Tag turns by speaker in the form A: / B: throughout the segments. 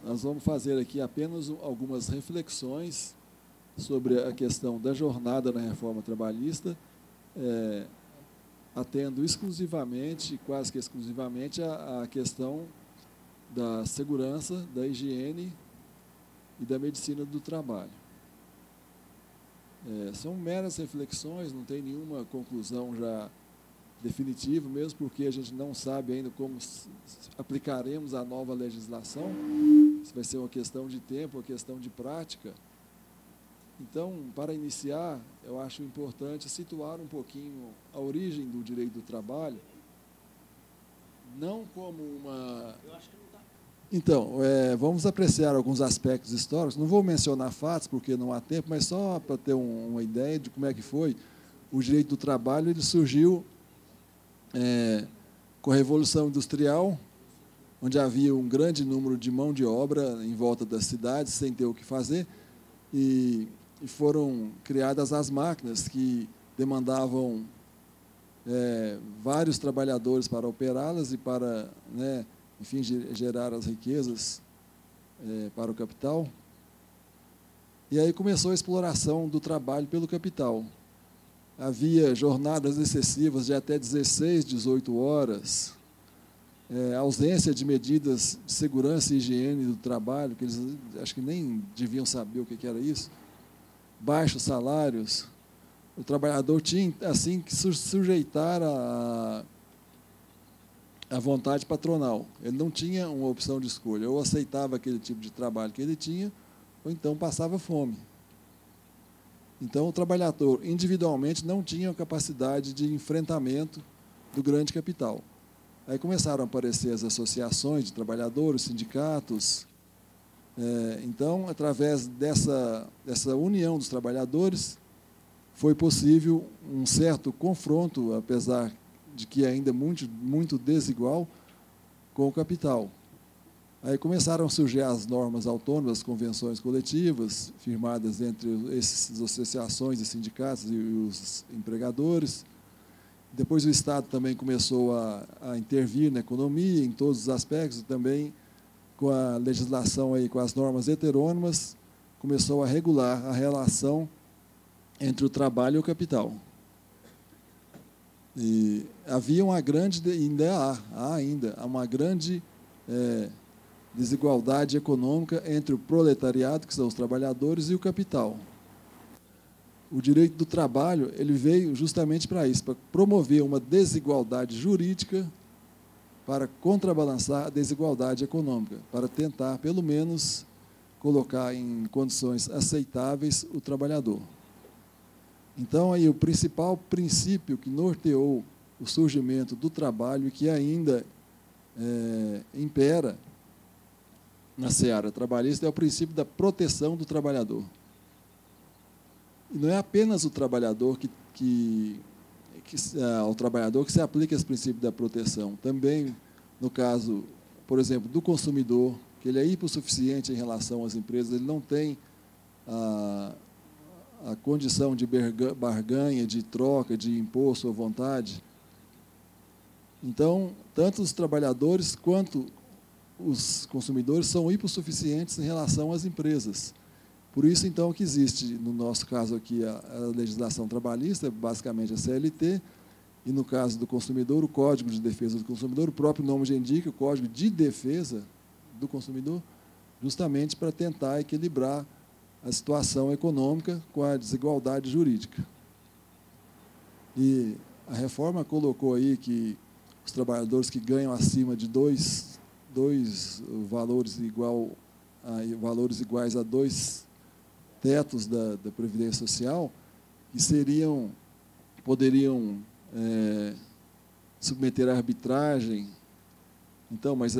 A: nós vamos fazer aqui apenas algumas reflexões sobre a questão da jornada na reforma trabalhista, atendo exclusivamente, quase que exclusivamente, a questão da segurança, da higiene e da medicina do trabalho. São meras reflexões, não tem nenhuma conclusão já definitiva, mesmo porque a gente não sabe ainda como aplicaremos a nova legislação, se vai ser uma questão de tempo, uma questão de prática. Então, para iniciar, eu acho importante situar um pouquinho a origem do direito do trabalho, não como uma... Então, vamos apreciar alguns aspectos históricos. Não vou mencionar fatos, porque não há tempo, mas só para ter uma ideia de como é que foi. O direito do trabalho ele surgiu com a Revolução Industrial, onde havia um grande número de mão de obra em volta das cidades, sem ter o que fazer, e foram criadas as máquinas que demandavam vários trabalhadores para operá-las e para, enfim, gerar as riquezas para o capital. E aí começou a exploração do trabalho pelo capital. Havia jornadas excessivas de até 16, 18 horas, ausência de medidas de segurança e higiene do trabalho, que eles acho que nem deviam saber o que era isso, baixos salários. O trabalhador tinha, assim, que sujeitar a vontade patronal. Ele não tinha uma opção de escolha. Ou aceitava aquele tipo de trabalho que ele tinha, ou então passava fome. Então, o trabalhador, individualmente, não tinha capacidade de enfrentamento do grande capital. Aí começaram a aparecer as associações de trabalhadores, sindicatos. Então, através dessa união dos trabalhadores, foi possível um certo confronto, apesar de que ainda muito desigual, com o capital. Aí começaram a surgir as normas autônomas, as convenções coletivas, firmadas entre essas associações e sindicatos e os empregadores. Depois o Estado também começou a intervir na economia, em todos os aspectos, também com a legislação, aí, com as normas heterônomas, começou a regular a relação entre o trabalho e o capital. E havia uma grande, há ainda uma grande desigualdade econômica entre o proletariado, que são os trabalhadores, e o capital. O direito do trabalho ele veio justamente para isso, para promover uma desigualdade jurídica, para contrabalançar a desigualdade econômica, para tentar, pelo menos, colocar em condições aceitáveis o trabalhador. Então, aí, o principal princípio que norteou o surgimento do trabalho e que ainda impera na seara trabalhista é o princípio da proteção do trabalhador. E não é apenas o trabalhador ao trabalhador que se aplica esse princípio da proteção. Também, no caso, por exemplo, do consumidor, que ele é hipossuficiente em relação às empresas, ele não tem a condição de barganha, de troca, de impor sua vontade. Então, tanto os trabalhadores quanto os consumidores são hipossuficientes em relação às empresas. Por isso, então, que existe, no nosso caso aqui, a legislação trabalhista, basicamente a CLT, e no caso do consumidor, o Código de Defesa do Consumidor, o próprio nome já indica, o Código de Defesa do Consumidor, justamente para tentar equilibrar a situação econômica com a desigualdade jurídica. E a reforma colocou aí que os trabalhadores que ganham acima de dois valores iguais a 2 tetos da Previdência Social, que poderiam submeter à arbitragem. Então, mas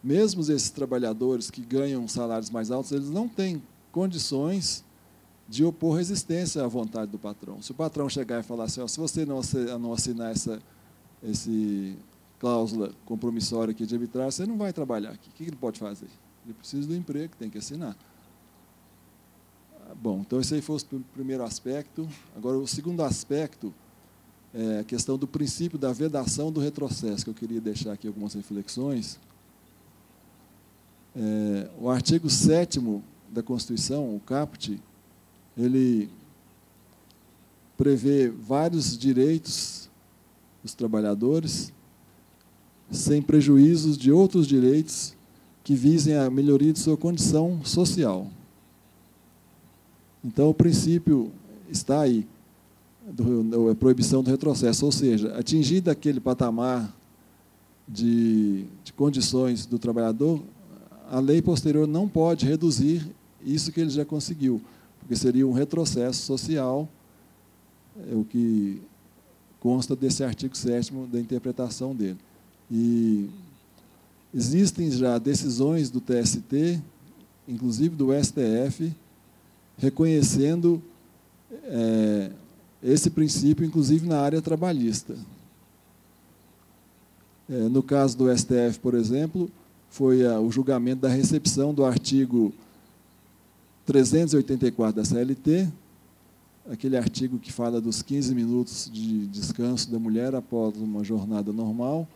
A: mesmo esses trabalhadores que ganham salários mais altos, eles não têm condições de opor resistência à vontade do patrão. Se o patrão chegar e falar assim, se você não assinar essa cláusula compromissória aqui de arbitragem, você não vai trabalhar aqui. O que ele pode fazer? Ele precisa do emprego, tem que assinar. Bom, então esse aí foi o primeiro aspecto. Agora, o segundo aspecto é a questão do princípio da vedação do retrocesso, que eu queria deixar aqui algumas reflexões. O artigo 7º da Constituição, o caput, ele prevê vários direitos dos trabalhadores, sem prejuízos de outros direitos que visem a melhoria de sua condição social. Então, o princípio está aí, a proibição do retrocesso, ou seja, atingido aquele patamar de condições do trabalhador, a lei posterior não pode reduzir isso que ele já conseguiu, porque seria um retrocesso social, o que consta desse artigo 7º da interpretação dele. E existem já decisões do TST, inclusive do STF, reconhecendo esse princípio, inclusive na área trabalhista. No caso do STF, por exemplo, foi o julgamento da recepção do artigo 384 da CLT, aquele artigo que fala dos 15 minutos de descanso da mulher após uma jornada normal,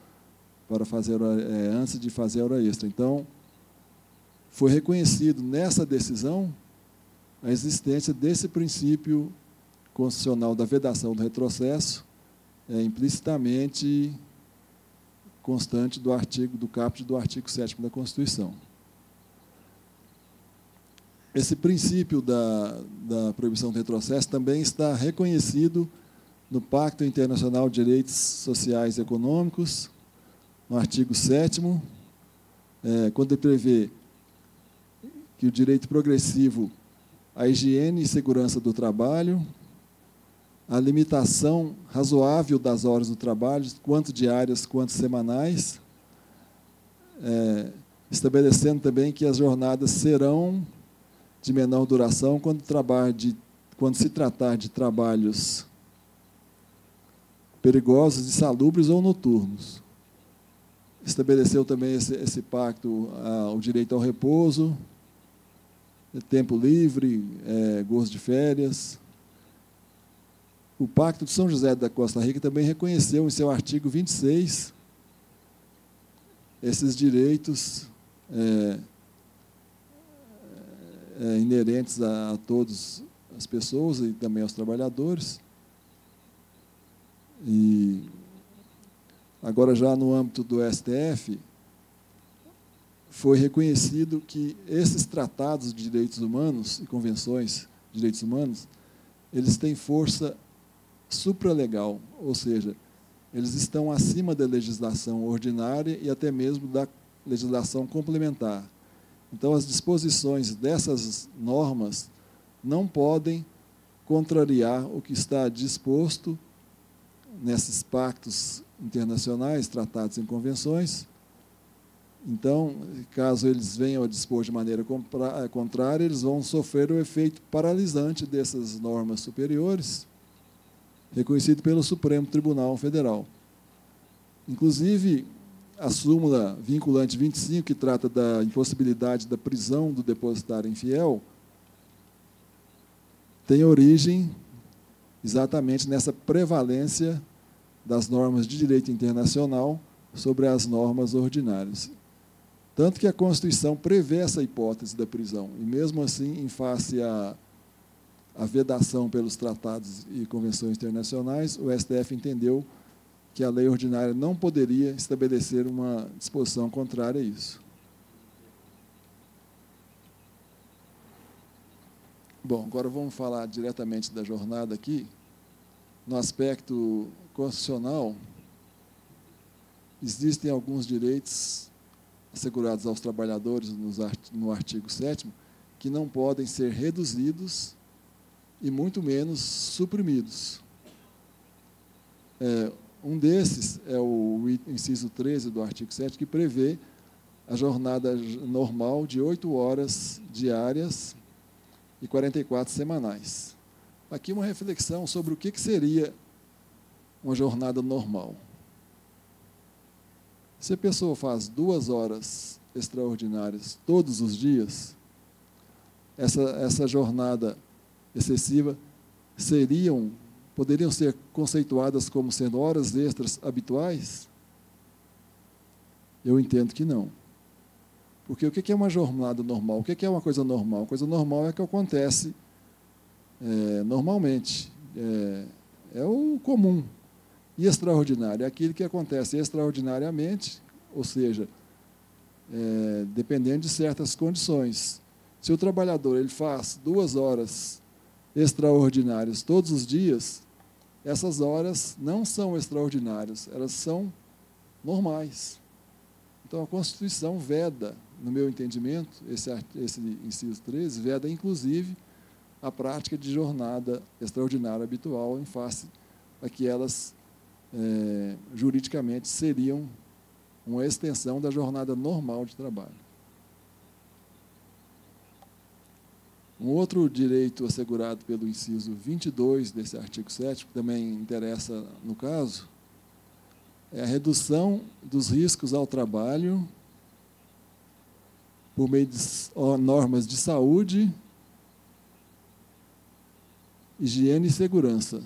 A: para fazer antes de fazer a hora extra. Então, foi reconhecido nessa decisão a existência desse princípio constitucional da vedação do retrocesso, implicitamente constante do caput do artigo 7º da Constituição. Esse princípio da proibição do retrocesso também está reconhecido no Pacto Internacional de Direitos Sociais e Econômicos, no artigo 7º, quando ele prevê que o direito progressivo à higiene e segurança do trabalho, a limitação razoável das horas do trabalho, quanto diárias, quanto semanais, estabelecendo também que as jornadas serão de menor duração quando se tratar de trabalhos perigosos, insalubres ou noturnos. Estabeleceu também esse pacto o direito ao repouso, tempo livre, gozo de férias. O Pacto de São José da Costa Rica também reconheceu em seu artigo 26 esses direitos inerentes a todas as pessoas e também aos trabalhadores. E agora, já no âmbito do STF, foi reconhecido que esses tratados de direitos humanos e convenções de direitos humanos, eles têm força supralegal, ou seja, eles estão acima da legislação ordinária e até mesmo da legislação complementar. Então, as disposições dessas normas não podem contrariar o que está disposto nesses pactos internacionais, tratados em convenções. Então, caso eles venham a dispor de maneira contrária, eles vão sofrer o efeito paralisante dessas normas superiores, reconhecido pelo Supremo Tribunal Federal. Inclusive, a súmula vinculante 25, que trata da impossibilidade da prisão do depositário infiel, tem origem exatamente nessa prevalência das normas de direito internacional sobre as normas ordinárias. Tanto que a Constituição prevê essa hipótese da prisão, e mesmo assim, em face à vedação pelos tratados e convenções internacionais, o STF entendeu que a lei ordinária não poderia estabelecer uma disposição contrária a isso. Bom, agora vamos falar diretamente da jornada aqui. No aspecto constitucional, existem alguns direitos assegurados aos trabalhadores no artigo 7º que não podem ser reduzidos e muito menos suprimidos. Um desses é o inciso 13 do artigo 7º, que prevê a jornada normal de 8 horas diárias e 44 semanais. Aqui uma reflexão sobre o que seria uma jornada normal. Se a pessoa faz 2 horas extraordinárias todos os dias, essa jornada excessiva poderiam ser conceituadas como sendo horas extras habituais? Eu entendo que não. Porque o que é uma jornada normal? O que é uma coisa normal? Uma coisa normal é o que acontece normalmente. É o comum. E extraordinário é aquilo que acontece extraordinariamente, ou seja, dependendo de certas condições. Se o trabalhador ele faz 2 horas extraordinárias todos os dias, essas horas não são extraordinárias, elas são normais. Então, a Constituição veda, no meu entendimento, esse inciso 13, veda, inclusive, a prática de jornada extraordinária habitual em face a que elas, juridicamente, seriam uma extensão da jornada normal de trabalho. Um outro direito assegurado pelo inciso 22 desse artigo 7º, que também interessa no caso, é a redução dos riscos ao trabalho por meio de normas de saúde, higiene e segurança.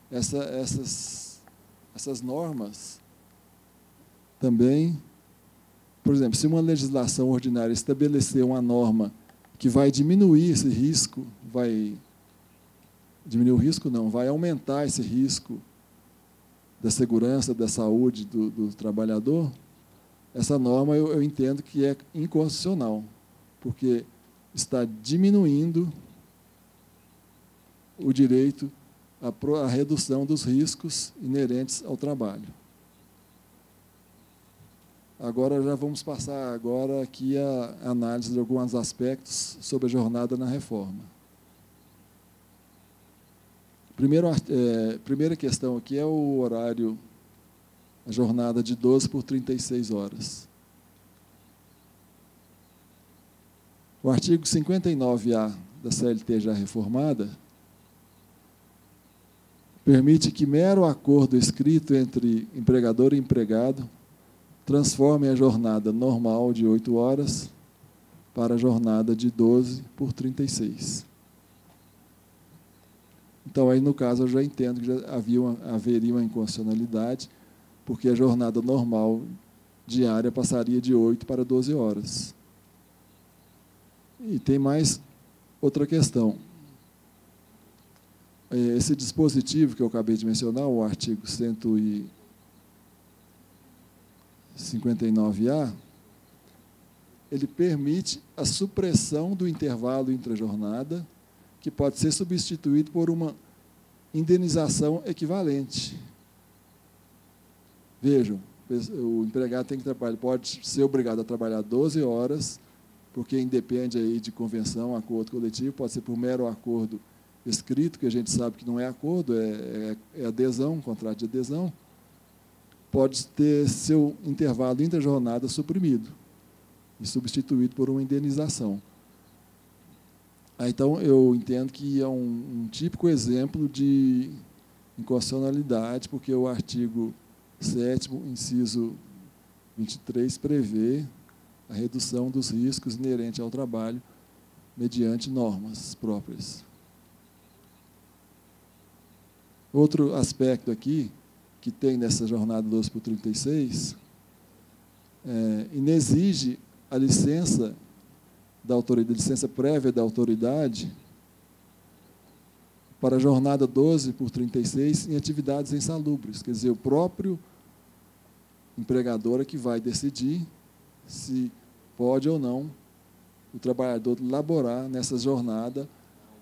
A: Essas normas também, por exemplo, se uma legislação ordinária estabelecer uma norma que vai diminuir esse risco, vai aumentar esse risco da segurança, da saúde do trabalhador, essa norma eu entendo que é inconstitucional, porque está diminuindo o direito à redução dos riscos inerentes ao trabalho. Agora já vamos passar aqui a análise de alguns aspectos sobre a jornada na reforma. Primeira questão aqui é o horário, a jornada de 12 por 36 horas. O artigo 59A da CLT já reformada permite que mero acordo escrito entre empregador e empregado transforme a jornada normal de 8 horas para a jornada de 12 por 36. Então, aí, no caso, eu já entendo que já haveria uma inconstitucionalidade, porque a jornada normal diária passaria de 8 para 12 horas. E tem mais outra questão. Esse dispositivo que eu acabei de mencionar, o artigo 159A, ele permite a supressão do intervalo intra-jornada, que pode ser substituído por uma indenização equivalente. Vejam, o empregado tem que trabalhar, pode ser obrigado a trabalhar 12 horas, porque independe aí de convenção, acordo coletivo, pode ser por mero acordo escrito, que a gente sabe que não é acordo, é adesão, contrato de adesão, pode ter seu intervalo intra-jornada suprimido e substituído por uma indenização. Então, eu entendo que é um típico exemplo de inconstitucionalidade, porque o artigo 7º, inciso 23, prevê a redução dos riscos inerentes ao trabalho mediante normas próprias. Outro aspecto aqui, que tem nessa jornada 12 por 36, inexige a licença da autoridade, licença prévia da autoridade para a jornada 12 por 36 em atividades insalubres. Quer dizer, o próprio empregador é que vai decidir se pode ou não o trabalhador laborar nessa jornada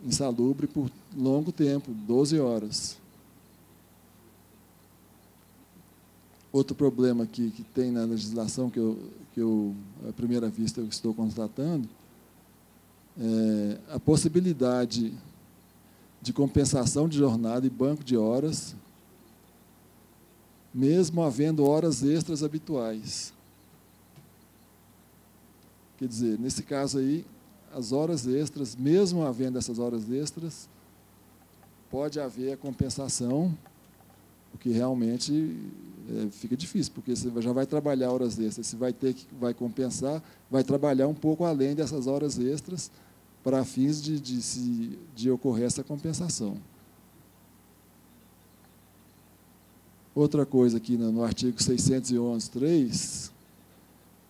A: insalubre por longo tempo, 12 horas. Outro problema que tem na legislação, que eu, à primeira vista, eu estou constatando, é a possibilidade de compensação de jornada e banco de horas, mesmo havendo horas extras habituais. Quer dizer, nesse caso aí, as horas extras, mesmo havendo essas horas extras, pode haver a compensação, porque realmente fica difícil, porque você já vai trabalhar horas extras, você vai compensar, vai trabalhar um pouco além dessas horas extras para fins de ocorrer essa compensação. Outra coisa aqui no artigo 611.3,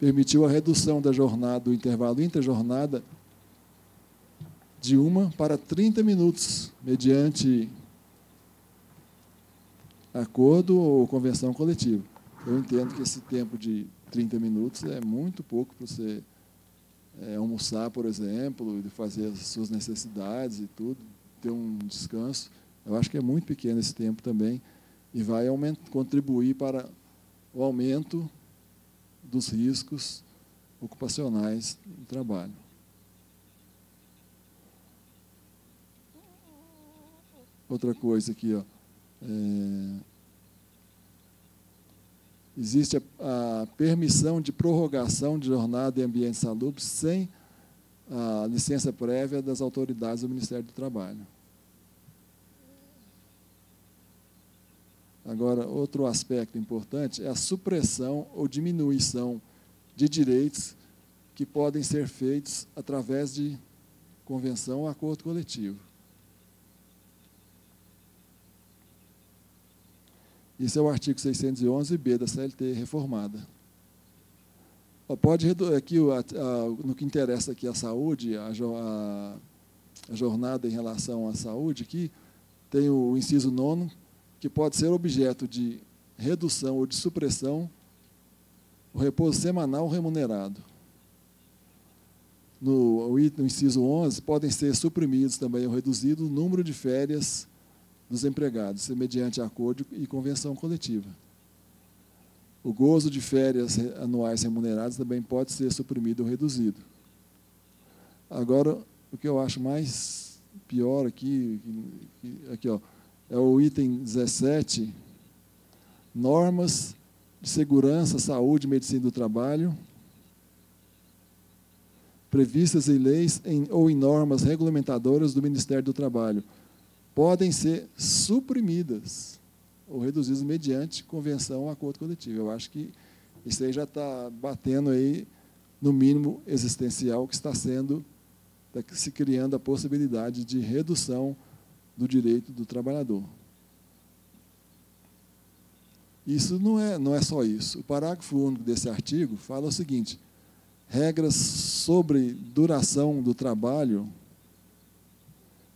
A: permitiu a redução da jornada, do intervalo interjornada, de 1 para 30 minutos, mediante acordo ou convenção coletiva. Eu entendo que esse tempo de 30 minutos é muito pouco para você almoçar, por exemplo, e fazer as suas necessidades e tudo, ter um descanso. Eu acho que é muito pequeno esse tempo também e vai contribuir para o aumento dos riscos ocupacionais no trabalho. Outra coisa aqui, existe a permissão de prorrogação de jornada em ambiente salubre sem a licença prévia das autoridades do Ministério do Trabalho. Agora, outro aspecto importante é a supressão ou diminuição de direitos que podem ser feitos através de convenção ou acordo coletivo. Isso é o artigo 611b da CLT reformada. Pode aqui, no que interessa aqui a saúde, a jornada em relação à saúde, aqui tem o inciso 9º, que pode ser objeto de redução ou de supressão o repouso semanal remunerado. No inciso 11, podem ser suprimidos também ou reduzido o número de férias dos empregados, mediante acordo e convenção coletiva. O gozo de férias anuais remuneradas também pode ser suprimido ou reduzido. Agora, o que eu acho mais pior aqui é o item 17, normas de segurança, saúde e medicina do trabalho, previstas em leis ou em normas regulamentadoras do Ministério do Trabalho, podem ser suprimidas ou reduzidas mediante convenção ou acordo coletivo. Eu acho que isso aí já está batendo aí no mínimo existencial que está se criando a possibilidade de redução do direito do trabalhador. Isso não é só isso. O parágrafo único desse artigo fala o seguinte: regras sobre duração do trabalho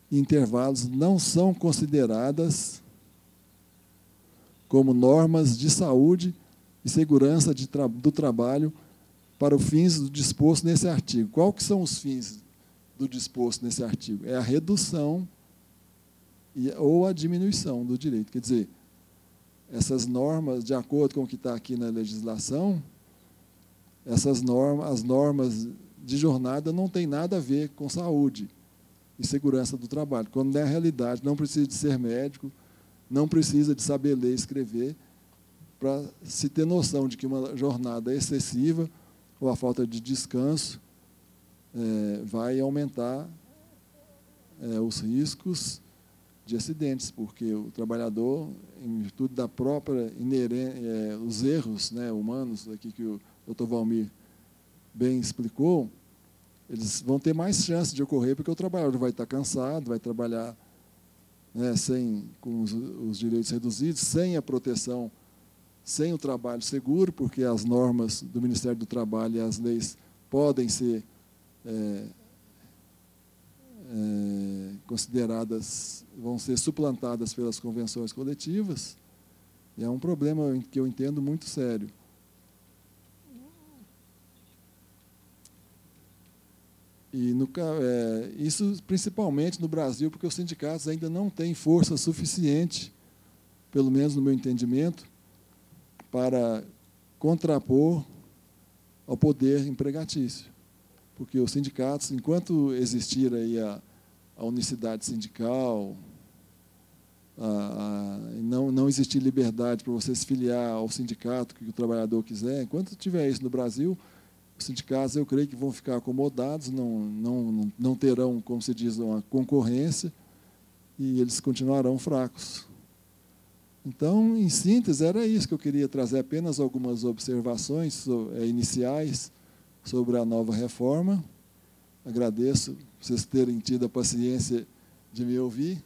A: e intervalos não são consideradas como normas de saúde e segurança do trabalho para os fins do disposto nesse artigo. Qual que são os fins do disposto nesse artigo? É a redução ou a diminuição do direito. Quer dizer, essas normas, de acordo com o que está aqui na legislação, as normas de jornada não têm nada a ver com saúde e segurança do trabalho, quando na realidade não precisa de ser médico, não precisa de saber ler e escrever, para se ter noção de que uma jornada excessiva ou a falta de descanso vai aumentar os riscos de acidentes, porque o trabalhador, em virtude da própria os erros humanos, aqui que o Dr. Valmir bem explicou, eles vão ter mais chance de ocorrer, porque o trabalhador vai estar cansado, vai trabalhar com os direitos reduzidos, sem a proteção, sem o trabalho seguro, porque as normas do Ministério do Trabalho e as leis podem ser consideradas, vão ser suplantadas pelas convenções coletivas, e é um problema que eu entendo muito sério. E isso principalmente no Brasil, porque os sindicatos ainda não têm força suficiente, pelo menos no meu entendimento, para contrapor ao poder empregatício. Porque os sindicatos, enquanto existir aí a unicidade sindical, não existir liberdade para você se filiar ao sindicato que o trabalhador quiser, enquanto tiver isso no Brasil, os sindicatos, eu creio que vão ficar acomodados, não terão, como se diz, uma concorrência, e eles continuarão fracos. Então, em síntese, era isso que eu queria trazer, apenas algumas observações iniciais sobre a nova reforma. Agradeço vocês terem tido a paciência de me ouvir.